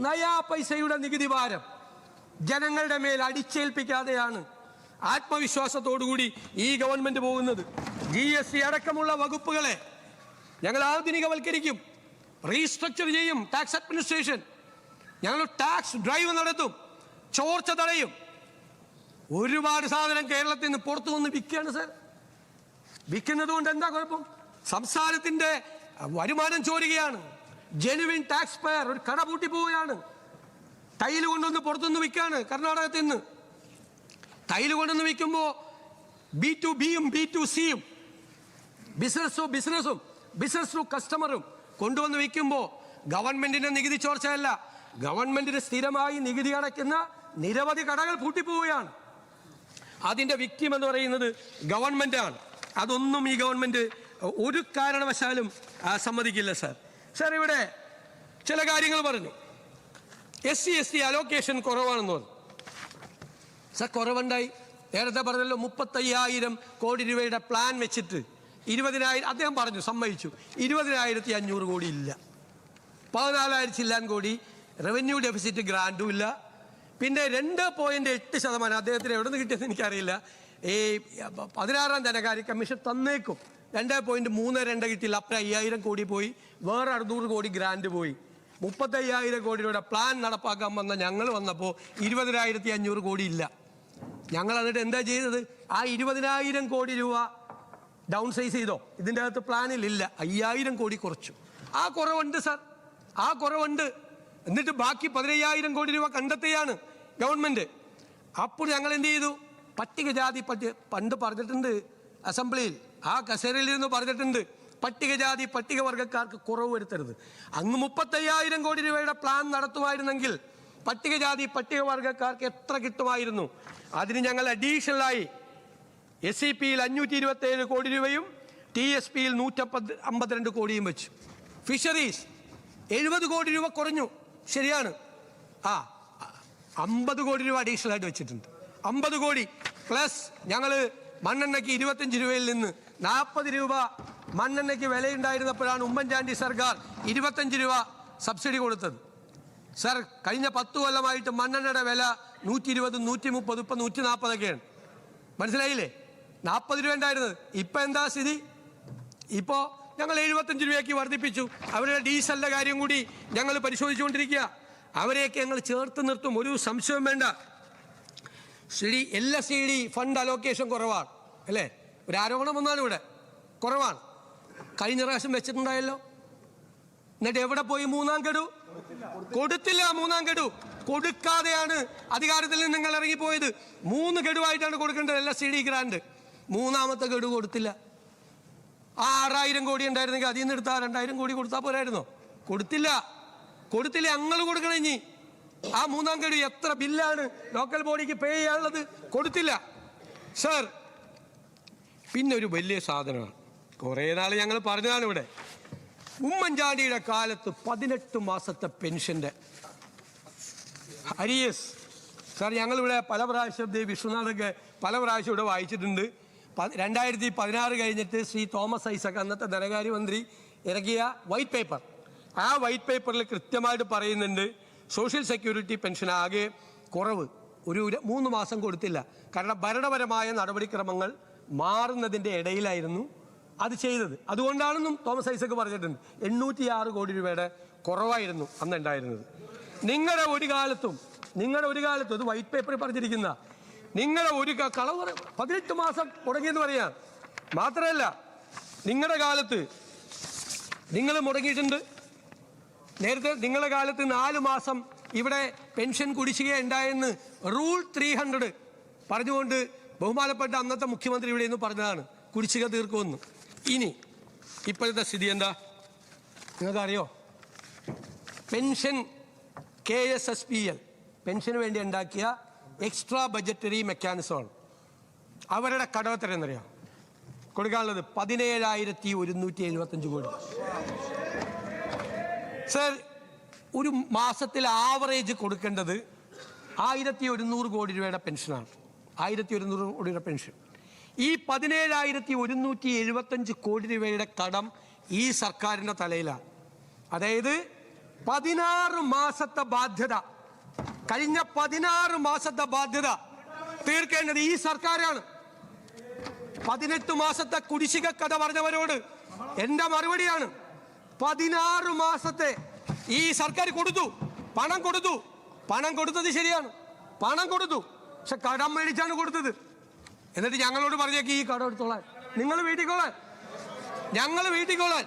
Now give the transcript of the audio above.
നയാ പൈസയുടെ നികുതി ഭാരം ജനങ്ങളുടെ മേൽ അടിച്ചേൽപ്പിക്കാതെയാണ് ആത്മവിശ്വാസത്തോടുകൂടി ഈ ഗവൺമെന്റ് പോകുന്നത്. GST അടക്കമുള്ള വകുപ്പുകളെ ഞങ്ങൾ ആധുനികവൽക്കരിക്കും, റീസ്ട്രക്ചർ ചെയ്യും. ടാക്സ് അഡ്മിനിസ്ട്രേഷൻ ഞങ്ങൾ ടാക്സ് ഡ്രൈവ് നടത്തും, ചോർച്ച തടയും. ഒരുപാട് സാധനം കേരളത്തിൽ നിന്ന് പുറത്തു നിന്ന് വിൽക്കുകയാണ് സർ. വിൽക്കുന്നത് കൊണ്ട് എന്താ കുഴപ്പം? സംസ്ഥാനത്തിന്റെ വരുമാനം ചോരുകയാണ്. ജെനുവിൻ ടാക്സ് പെയർ ഒരു കട പൂട്ടി പോവുകയാണ്. തൈല് കൊണ്ടുവന്ന് പുറത്തുനിന്ന് വിൽക്കാണ്. കർണാടകത്തിൽ നിന്ന് തൈല് കൊണ്ടുവന്ന് വിൽക്കുമ്പോൾ B2Bയും B2Cയും ബിസിനസ്സും ബിസിനസ് ടു കസ്റ്റമറും കൊണ്ടുവന്ന് വിൽക്കുമ്പോൾ ഗവൺമെന്റിന്റെ നികുതി ചോർച്ചയല്ല, ഗവൺമെന്റിന് സ്ഥിരമായി നികുതി അടയ്ക്കുന്ന നിരവധി കടകൾ പൂട്ടിപ്പോവുകയാണ്. അതിന്റെ വിക്ടിം എന്ന് പറയുന്നത് ഗവൺമെന്റാണ്. അതൊന്നും ഈ ഗവൺമെന്റ് ഒരു കാരണവശാലും സമ്മതിക്കില്ല സർ. സർ, ഇവിടെ ചില കാര്യങ്ങൾ പറഞ്ഞു. SC/ST അലോക്കേഷൻ കുറവാണെന്ന് പറഞ്ഞു. സർ, കുറവുണ്ടായി. നേരത്തെ പറഞ്ഞല്ലോ 35,000 കോടി രൂപയുടെ പ്ലാൻ വെച്ചിട്ട് 20,000 അദ്ദേഹം പറഞ്ഞു, സമ്മതിച്ചു. 20,500 കോടി ഇല്ല. 14,000 ചില്ലാൻ കോടി റവന്യൂ ഡെഫിസിറ്റ് ഗ്രാൻഡും ഇല്ല. പിന്നെ 2.8% അദ്ദേഹത്തിന് എവിടെ നിന്ന് കിട്ടിയെന്ന് എനിക്കറിയില്ല. ഈ 16ാം ധനകാര്യ കമ്മീഷൻ തന്നേക്കും. 2.32 കിട്ടിയില്ല. അപ്പുറം 5,000 കോടി പോയി, വേറെ 600 കോടി ഗ്രാൻഡ് പോയി. 35,000 കോടി രൂപയുടെ പ്ലാൻ നടപ്പാക്കാൻ വന്ന ഞങ്ങൾ വന്നപ്പോൾ 20,500 കോടി ഇല്ല. ഞങ്ങൾ എന്നിട്ട് എന്താ ചെയ്തത്? ആ 20,000 കോടി രൂപ ഡൗൺ സൈസ് ചെയ്തോ? ഇതിൻ്റെ അകത്ത് പ്ലാനിലില്ല. 5,000 കോടി കുറച്ചു. ആ കുറവുണ്ട് സർ, ആ കുറവുണ്ട്. എന്നിട്ട് ബാക്കി 15,000 കോടി രൂപ കണ്ടെത്തുകയാണ് ഗവൺമെന്റ്. അപ്പോൾ ഞങ്ങൾ എന്ത് ചെയ്തു? പട്ടികജാതി പണ്ട് പറഞ്ഞിട്ടുണ്ട് അസംബ്ലിയിൽ, ആ കസേരയിൽ നിന്ന് പറഞ്ഞിട്ടുണ്ട്, പട്ടികജാതി പട്ടികവർഗക്കാർക്ക് കുറവ് വരുത്തരുത്. അങ്ങ് 35,000 കോടി രൂപയുടെ പ്ലാൻ നടത്തുമായിരുന്നെങ്കിൽ പട്ടികജാതി പട്ടികവർഗക്കാർക്ക് എത്ര കിട്ടുമായിരുന്നു? അതിന് ഞങ്ങൾ അഡീഷണലായി SEPയിൽ 527 കോടി രൂപയും TSPയിൽ 152 കോടിയും വെച്ചു. ഫിഷറീസ് 70 കോടി രൂപ കുറഞ്ഞു, ശരിയാണ്. 50 കോടി രൂപ അഡീഷണൽ ആയിട്ട് വെച്ചിട്ടുണ്ട്. 50 കോടി പ്ലസ് ഞങ്ങൾ മണ്ണെണ്ണയ്ക്ക് 25 രൂപയിൽ നിന്ന് 40 രൂപ മണ്ണെണ്ണയ്ക്ക് വിലയുണ്ടായിരുന്നപ്പോഴാണ് ഉമ്മൻചാണ്ടി സർക്കാർ 25 രൂപ സബ്സിഡി കൊടുത്തത്. സർ, കഴിഞ്ഞ 10 കൊല്ലമായിട്ട് മണ്ണെണ്ണയുടെ വില 120, 130, ഇപ്പം 140 മനസ്സിലായില്ലേ? 40 രൂപ ഉണ്ടായിരുന്നത്. ഇപ്പം എന്താ സ്ഥിതി? ഇപ്പോൾ ഞങ്ങൾ 75 രൂപയ്ക്ക് വർദ്ധിപ്പിച്ചു. അവരുടെ ഡീസലിൻ്റെ കാര്യം കൂടി ഞങ്ങൾ പരിശോധിച്ചുകൊണ്ടിരിക്കുക. അവരെയൊക്കെ ഞങ്ങൾ ചേർത്ത് നിർത്തും, ഒരു സംശയവും വേണ്ട. LSD ഫണ്ട് അലോക്കേഷൻ കുറവാണ് അല്ലേ? ഒരു ആരോപണം വന്നാലും ഇവിടെ കുറവാണ്. കഴിഞ്ഞ പ്രാവശ്യം വെച്ചിട്ടുണ്ടായല്ലോ. എന്നിട്ട് എവിടെ പോയി? 3ാം ഗഡു കൊടുത്തില്ല. 3ാം ഗഡു കൊടുക്കാതെയാണ് അധികാരത്തിൽ നിന്ന് നിങ്ങൾ ഇറങ്ങിപ്പോയത്. 3 ഗഡുവായിട്ടാണ് കൊടുക്കേണ്ടത് LSD ഗ്രാൻഡ്. 3ാമത്തെ ഗഡു കൊടുത്തില്ല. ആ 6,000 കോടി ഉണ്ടായിരുന്നെങ്കിൽ അതിൽ നിന്ന് എടുത്താൽ 2,000 കോടി കൊടുത്താൽ പോരായിരുന്നോ? കൊടുത്തില്ല. ഞങ്ങൾ കൊടുക്കണം. ഇനി ആ 3ാം ഗഡു എത്ര ബില്ലാണ് ലോക്കൽ ബോഡിക്ക് പേ ചെയ്യാനുള്ളത്? കൊടുത്തില്ല സർ. പിന്നെ ഒരു വലിയ സാധനമാണ്, കുറേ നാൾ ഞങ്ങൾ പറഞ്ഞതാണ് ഇവിടെ. ഉമ്മൻചാണ്ടിയുടെ കാലത്ത് 18 മാസത്തെ പെൻഷന്റെ അരിയസ്. സാർ, ഞങ്ങളിവിടെ പല പ്രാവശ്യം വിഷ്ണുനാഥൊക്കെ പല പ്രാവശ്യം ഇവിടെ വായിച്ചിട്ടുണ്ട്. 2016 കഴിഞ്ഞിട്ട് ശ്രീ തോമസ് ഐസക് അന്നത്തെ ധനകാര്യമന്ത്രി ഇറക്കിയ വൈറ്റ് പേപ്പർ, ആ വൈറ്റ് പേപ്പറിൽ കൃത്യമായിട്ട് പറയുന്നുണ്ട് സോഷ്യൽ സെക്യൂരിറ്റി പെൻഷൻ ആകെ കുറവ് ഒരു 3 മാസം കൊടുത്തില്ല. കാരണം ഭരണപരമായ നടപടിക്രമങ്ങൾ മാറുന്നതിൻ്റെ ഇടയിലായിരുന്നു അത് ചെയ്തത്. അതുകൊണ്ടാണെന്നും തോമസ് ഐസക് പറഞ്ഞിട്ടുണ്ട്. 806 കോടി രൂപയുടെ കുറവായിരുന്നു അന്ന് ഉണ്ടായിരുന്നത്. നിങ്ങളുടെ ഒരു കാലത്തും ഇത് വൈറ്റ് പേപ്പറിൽ പറഞ്ഞിരിക്കുന്ന നിങ്ങളുടെ ഒരു കളവ് 18 മാസം മുടങ്ങിയെന്ന് പറയാം. മാത്രമല്ല, നിങ്ങളുടെ കാലത്ത് നിങ്ങൾ മുടങ്ങിയിട്ടുണ്ട്. നേരത്തെ നിങ്ങളുടെ കാലത്ത് 4 മാസം ഇവിടെ പെൻഷൻ കുടിശ്ശിക ഉണ്ടായെന്ന് റൂൾ 300 പറഞ്ഞുകൊണ്ട് ബഹുമാനപ്പെട്ട അന്നത്തെ മുഖ്യമന്ത്രി ഇവിടെ നിന്ന് പറഞ്ഞതാണ് കുടിശ്ശിക തീർക്കുമെന്ന്. ഇനി ഇപ്പോഴത്തെ സ്ഥിതി എന്താ നിങ്ങൾക്കറിയോ? പെൻഷൻ KSSPL പെൻഷന് വേണ്ടി ഉണ്ടാക്കിയ എക്സ്ട്രാ ബഡ്ജറ്ററി മെക്കാനിസമാണ്. അവരുടെ കടം എത്ര എന്നറിയാം? കൊടുക്കാനുള്ളത് 17,175 കോടി. സർ, ഒരു മാസത്തിൽ ആവറേജ് കൊടുക്കേണ്ടത് 1,100 കോടി രൂപയുടെ പെൻഷനാണ്. 1,100 കോടിയുടെ പെൻഷൻ. ഈ 17,175 കോടി രൂപയുടെ കടം ഈ സർക്കാരിൻ്റെ തലയിലാണ്. അതായത് 16 മാസത്തെ ബാധ്യത, കഴിഞ്ഞ 16 മാസത്തെ ബാധ്യത തീർക്കേണ്ടത് ഈ സർക്കാരാണ്. 18 മാസത്തെ കുടിശ്ശിക കഥ പറഞ്ഞവരോട് എന്റെ മറുപടിയാണ്, 16 മാസത്തെ ഈ സർക്കാർ കൊടുത്തു, പണം കൊടുത്തത് ശരിയാണ്, പണം കൊടുത്തു. പക്ഷെ കടം മേടിച്ചാണ് കൊടുത്തത്. എന്നിട്ട് ഞങ്ങളോട് പറഞ്ഞേക്ക് ഈ കടം എടുത്തോളാൻ, നിങ്ങൾ വീട്ടിക്കോളാൻ, ഞങ്ങൾ വീട്ടിക്കോളാൻ.